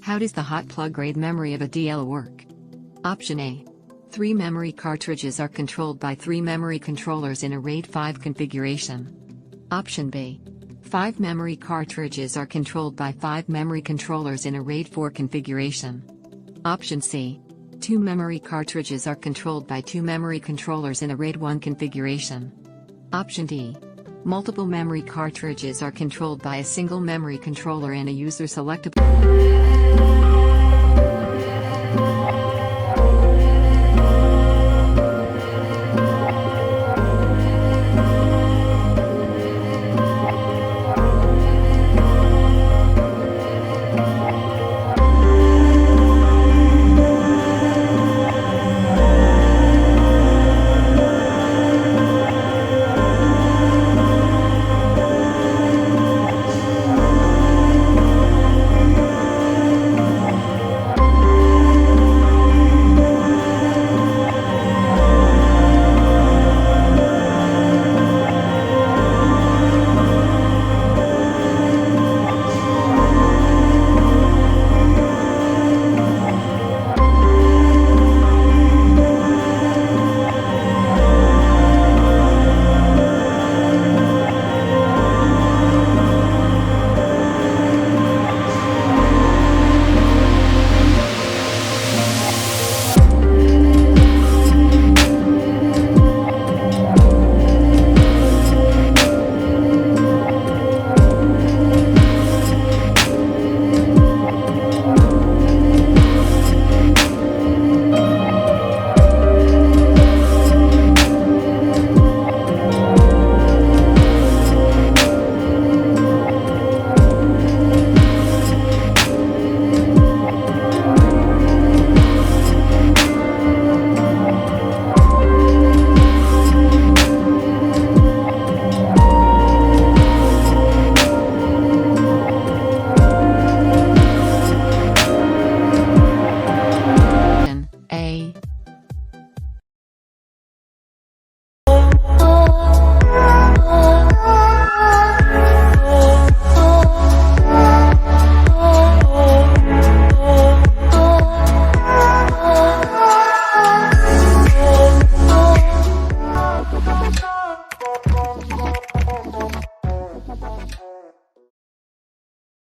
How does the hot plug RAID memory of a DL work? Option A. 3 memory cartridges are controlled by 3 memory controllers in a RAID 5 configuration. Option B. 5 memory cartridges are controlled by 5 memory controllers in a RAID 4 configuration. Option C. 2 memory cartridges are controlled by 2 memory controllers in a RAID 1 configuration. Option D. Multiple memory cartridges are controlled by a single memory controller and a user selectable.